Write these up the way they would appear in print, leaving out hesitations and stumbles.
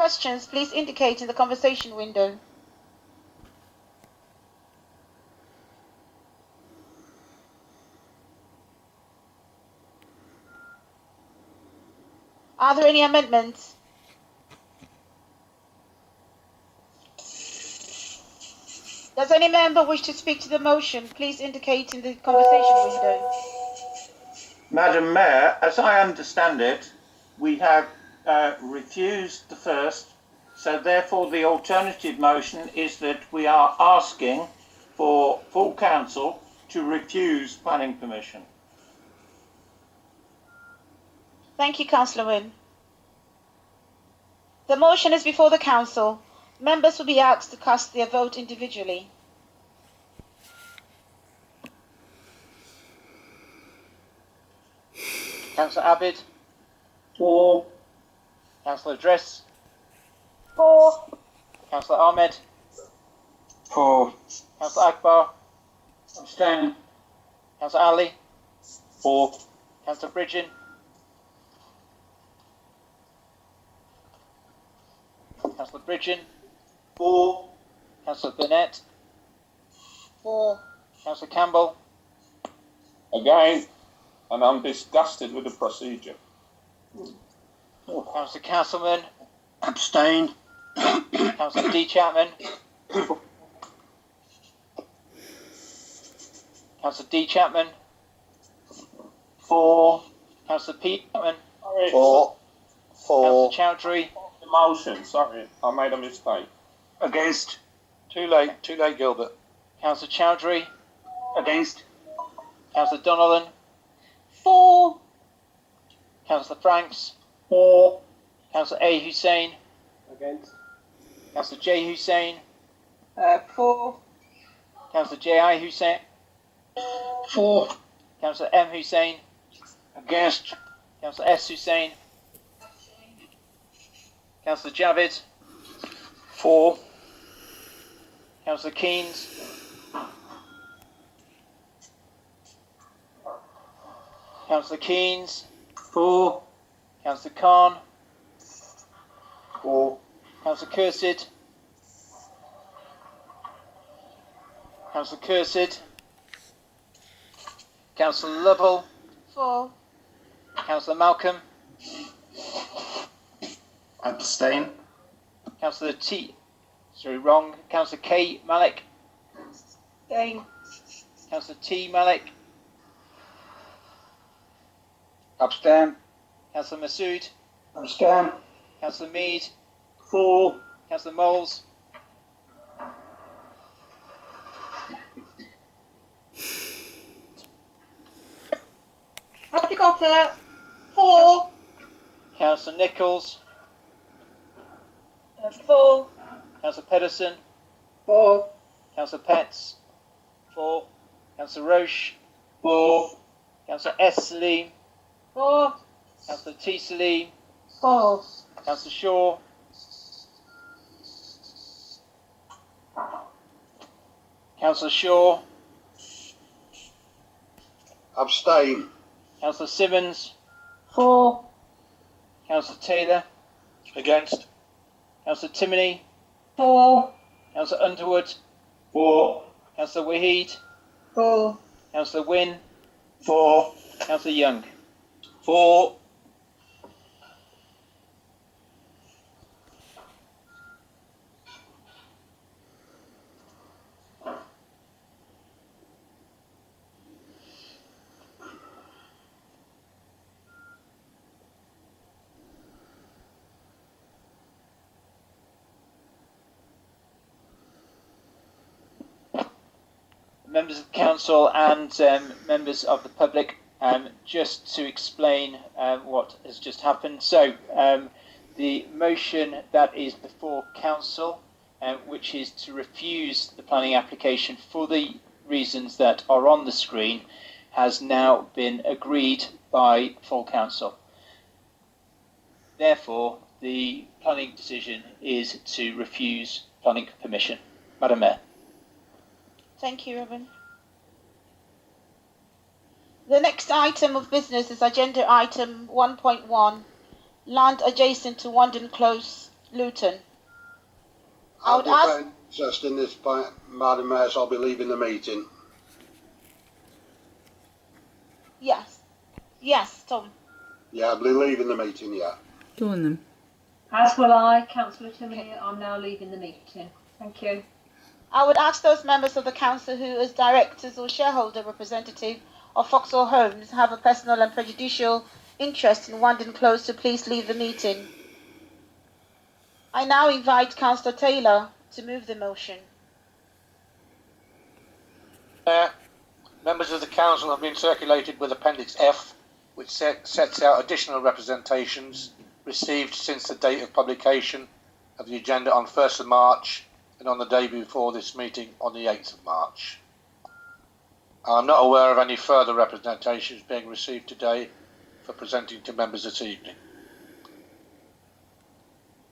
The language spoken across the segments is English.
questions, please indicate in the conversation window. Are there any amendments? Does any member wish to speak to the motion? Please indicate in the conversation window. Madam Mayor, as I understand it, we have refused the first, so therefore the alternative motion is that we are asking for full council to refuse planning permission. Thank you, Councillor Wynne. The motion is before the council. Members will be asked to cast their vote individually. Councillor Abid. For. Councillor Dress. For. Councillor Ahmed. For. Councillor Akbar. Abstain. Councillor Ali. For. Councillor Bridgen. Councillor Bridgen. For. Councillor Burnett. For. Councillor Campbell. Again, and I'm disgusted with the procedure. Councillor Castleman. Abstain. Councillor D. Chapman. Councillor D. Chapman. For. Councillor P. Chapman. For. Councillor Chowdhury. The motion, sorry, I made a mistake. Against. Too late, Gilbert. Councillor Chowdhury. Against. Councillor Donnellan. For. Councillor Franks. For. Councillor A. Hussein. Against. Councillor J. Hussein. For. Councillor J.I. Hussein. For. Councillor M. Hussein. Against. Councillor S. Hussein. Councillor Javid. For. Councillor Keynes. Councillor Keynes. For. Councillor Khan. For. Councillor Cursed. Councillor Cursed. Councillor Lovell. For. Councillor Malcolm. Abstain. Councillor T. Sorry, wrong. Councillor K. Malik. Abstain. Councillor T. Malik. Abstain. Councillor Masood. Abstain. Councillor Mead. For. Councillor Moles. Have you got it? For. Councillor Nichols. For. Councillor Pedersen. For. Councillor Petts. 4. Councillor Roche. For. Councillor S. Salim. For. Councillor T. Salim. For. Councillor Shaw. Councillor Shaw. Abstain. Councillor Simmons. For. Councillor Taylor. Against. Councillor Timoney. For. Councillor Underwood. For. Councillor Wahid. For. Councillor Wynne. For. Councillor Young. For. Members of the Council and members of the public, just to explain what has just happened. So, the motion that is before Council, which is to refuse the planning application for the reasons that are on the screen, has now been agreed by full Council. Therefore, the planning decision is to refuse planning permission. Madam Mayor. Thank you, Robin. The next item of business is agenda item 1.1, land adjacent to Wandon Close, Luton. I I'll would be ask. very interested in this point, Madam Mayor, so I'll be leaving the meeting. Yes. Yes, Tom. Yeah, I'll be leaving the meeting, yeah. Go on then. As will I, Councillor Timoney. I'm now leaving the meeting. Thank you. I would ask those members of the council who, as directors or shareholder representative of Foxhall Homes, have a personal and prejudicial interest in Wandon Close to please leave the meeting. I now invite Councillor Taylor to move the motion. Members of the council have been circulated with Appendix F, which sets out additional representations received since the date of publication of the agenda on 1st of March and on the day before this meeting on the 8th of March. I'm not aware of any further representations being received today for presenting to members this evening.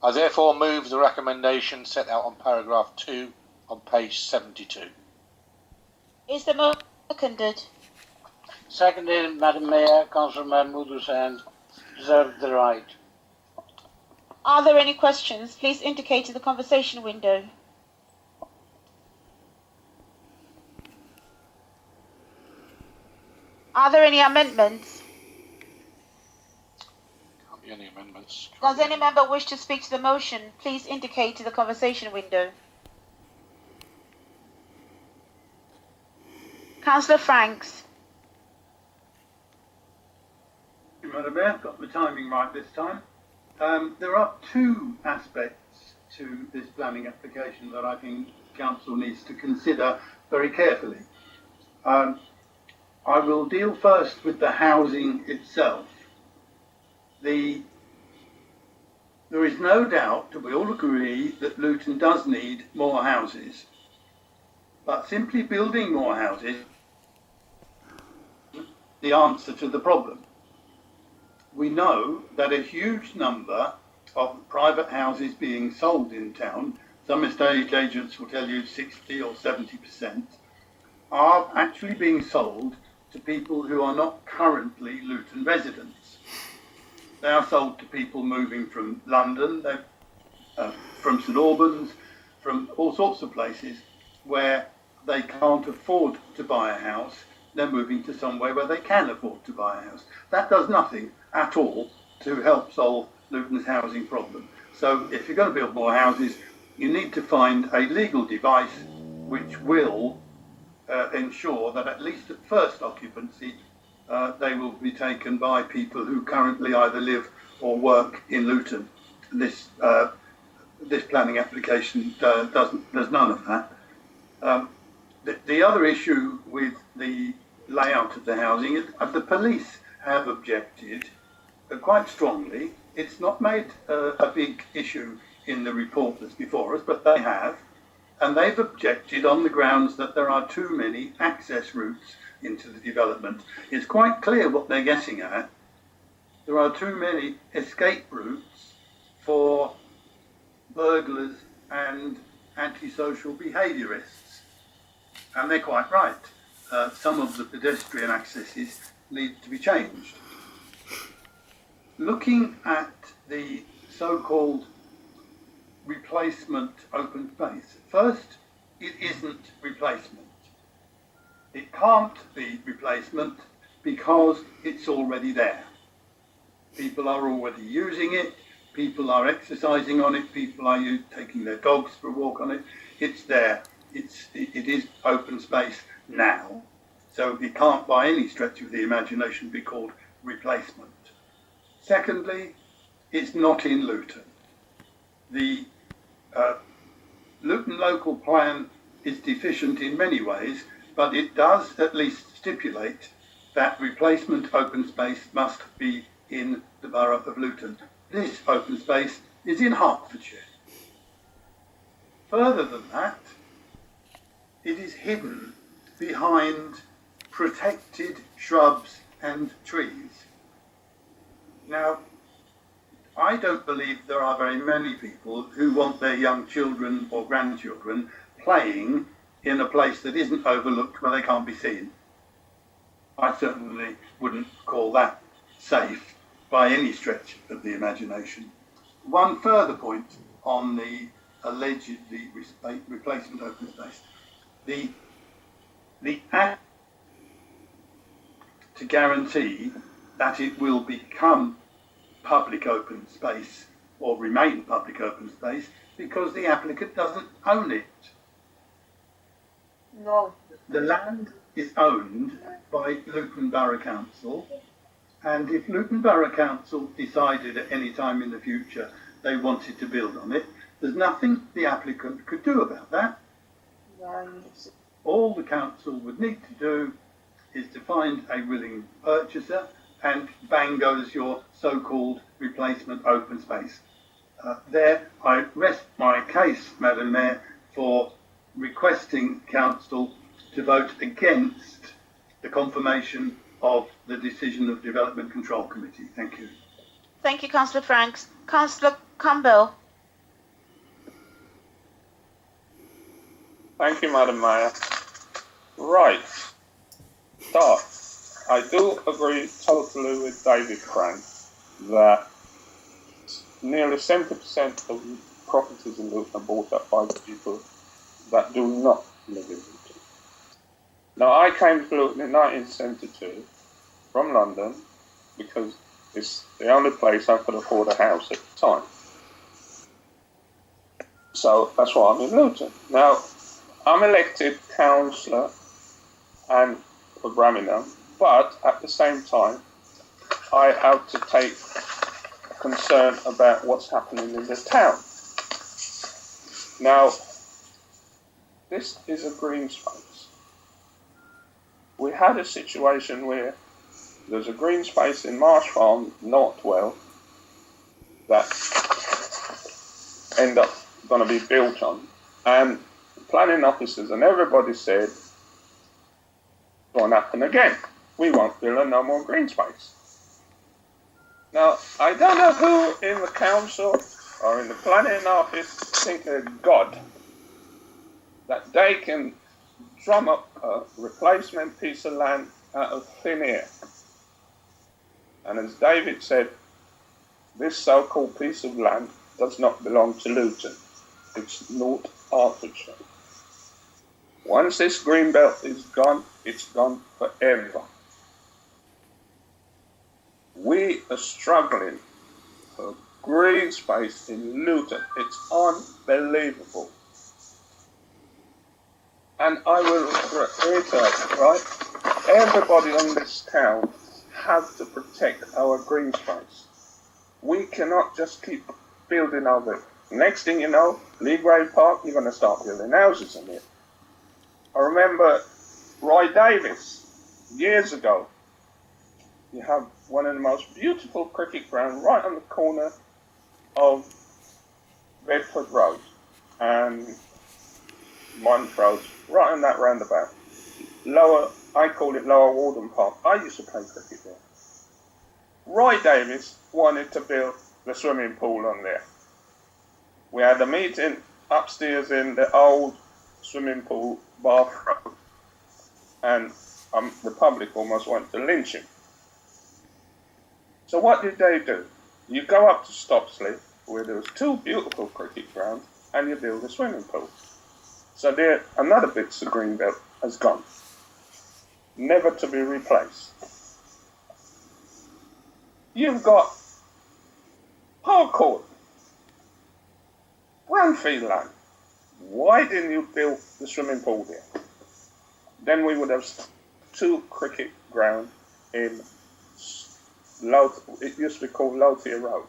I therefore move the recommendation set out on paragraph 2 on page 72. Is the motion seconded? Seconded, Madam Mayor. Councillor Mahmood Hussain reserved the right. Are there any questions? Please indicate in the conversation window. Are there any amendments? Can't be any amendments. Does any member wish to speak to the motion? Please indicate in the conversation window. Councillor Franks. Madam Mayor, got the timing right this time. There are two aspects to this planning application that I think Council needs to consider very carefully. I will deal first with the housing itself. There is no doubt that we all agree that Luton does need more houses, but simply building more houses is the answer to the problem. We know that a huge number of private houses being sold in town, some estate agents will tell you 60 or 70%, are actually being sold to people who are not currently Luton residents. They are sold to people moving from London, from St Albans, from all sorts of places where they can't afford to buy a house. They're moving to somewhere where they can afford to buy a house. That does nothing at all to help solve Luton's housing problem. So if you're going to build more houses, you need to find a legal device which will ensure that at least at first occupancy, they will be taken by people who currently either live or work in Luton. This planning application does none of that. The other issue with the layout of the housing is the police have objected quite strongly. It's not made a big issue in the report that's before us, but they have. And they've objected on the grounds that there are too many access routes into the development. It's quite clear what they're getting at. There are too many escape routes for burglars and antisocial behaviourists. And they're quite right. Some of the pedestrian accesses need to be changed. Looking at the so-called replacement open space, first, it isn't replacement. It can't be replacement because it's already there. People are already using it, people are exercising on it, people are taking their dogs for a walk on it. It's there. It is open space now, so it can't by any stretch of the imagination be called replacement. Secondly, it's not in Luton. The Luton local plan is deficient in many ways, but it does at least stipulate that replacement open space must be in the borough of Luton. This open space is in Hertfordshire. Further than that, it is hidden behind protected shrubs and trees. Now, I don't believe there are very many people who want their young children or grandchildren playing in a place that isn't overlooked where they can't be seen. I certainly wouldn't call that safe by any stretch of the imagination. One further point, on the allegedly replacement open space. The act to guarantee that it will become public open space or remain public open space because the applicant doesn't own it. No. The land is owned by Luton Borough Council, and if Luton Borough Council decided at any time in the future they wanted to build on it, there's nothing the applicant could do about that. Right. All the council would need to do is to find a willing purchaser, and bang goes your so-called replacement open space. There, I rest my case, Madam Mayor, for requesting council to vote against the confirmation of the decision of Development Control Committee. Thank you. Thank you, Councillor Franks. Councillor Campbell. Thank you, Madam Mayor. Right. So, I do agree totally with David Frank that nearly 70% of properties in Luton are bought up by people that do not live in Luton. Now, I came to Luton in 1972 from London because it's the only place I could afford a house at the time. So that's why I'm in Luton. Now, I'm elected councillor and for Brammingham, but at the same time, I have to take concern about what's happening in the town. Now, this is a green space. We had a situation where there's a green space in Marsh Farm, Northwell, that end up going to be built on, and planning officers and everybody said, it's going to happen again. We won't build no more green space. Now, I don't know who in the council or in the planning office think they're God, that they can drum up a replacement piece of land out of thin air. And as David said, this so-called piece of land does not belong to Luton. It's North Hertfordshire. Once this green belt is gone, it's gone forever. We are struggling for green space in Luton. It's unbelievable. And I will reiterate, right? Everybody in this town has to protect our green space. We cannot just keep building over it. Next thing you know, Leagrave Park, you're going to start building houses in it. I remember Roy Davis, years ago. You have one of the most beautiful cricket grounds right on the corner of Bedford Road and Montrose, right on that roundabout. I call it Lower Wandon Park. I used to play cricket there. Roy Davis wanted to build the swimming pool on there. We had a meeting upstairs in the old swimming pool bathroom, and the public almost wanted to lynch him. So what did they do? You go up to Stopsley, where there was two beautiful cricket grounds, and you build a swimming pool. So there, another bit of green belt has gone, never to be replaced. You've got Harcourt, Brownfield land. Why didn't you build the swimming pool there? Then we would have two cricket grounds in it used to be called Lothier Road,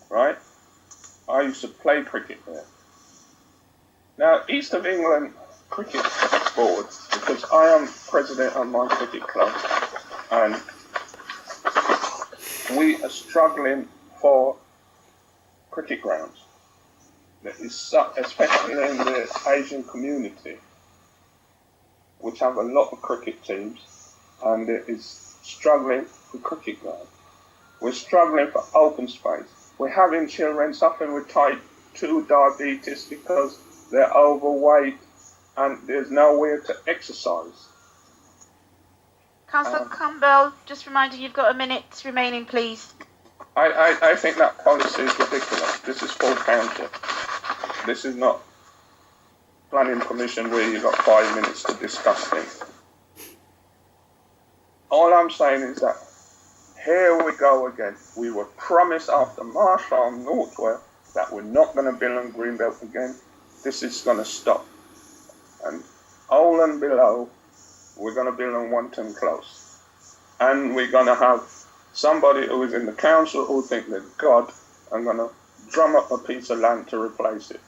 right? I used to play cricket there. Now, East of England Cricket Board, because I am president of my cricket club, and we are struggling for cricket grounds. There is especially in the Asian community, which have a lot of cricket teams, and it is struggling for cricket ground. We're struggling for open space. We're having children suffering with type 2 diabetes because they're overweight and there's nowhere to exercise. Councillor Campbell, just reminding you've got a minute remaining, please. I think that policy is ridiculous. This is full council. This is not planning commission where you've got 5 minutes to discuss things. All I'm saying is that here we go again. We were promised after Marshall Northwell that we're not going to build on Greenbelt again. This is going to stop. And all and below, we're going to build on Wandon Close. And we're going to have somebody who is in the council who think they're God and going to drum up a piece of land to replace it.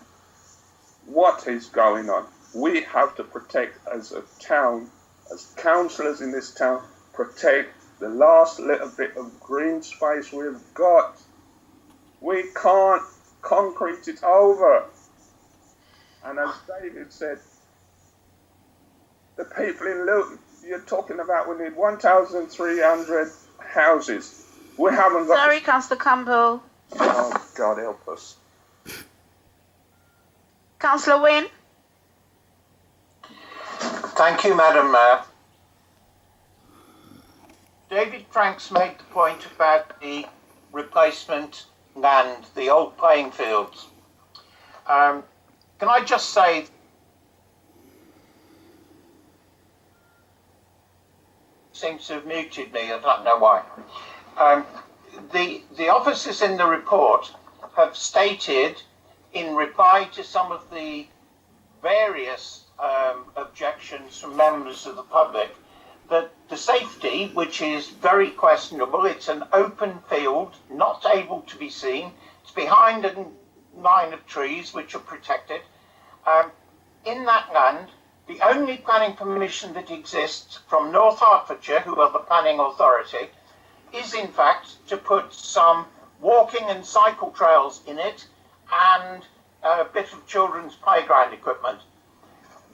What is going on? We have to protect, as a town, as councillors in this town, protect the last little bit of green space we've got. We can't concrete it over. And as David said, the people in Luton, you're talking about we need 1,300 houses. We haven't got... Sorry, Councillor Campbell. Oh, God help us. Councillor Wynne. Thank you, Madam Mayor. David Franks made the point about the replacement land, the old playing fields. Can I just say, seems to have muted me, I don't know why. The officers in the report have stated, in reply to some of the various objections from members of the public, that the safety, which is very questionable, it's an open field, not able to be seen, it's behind a line of trees which are protected. In that land, the only planning permission that exists from North Hertfordshire, who are the planning authority, is in fact to put some walking and cycle trails in it and a bit of children's playground equipment.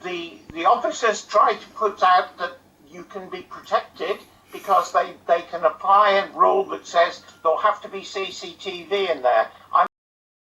The officers try to put out that you can be protected because they can apply a rule that says there'll have to be CCTV in there. I'm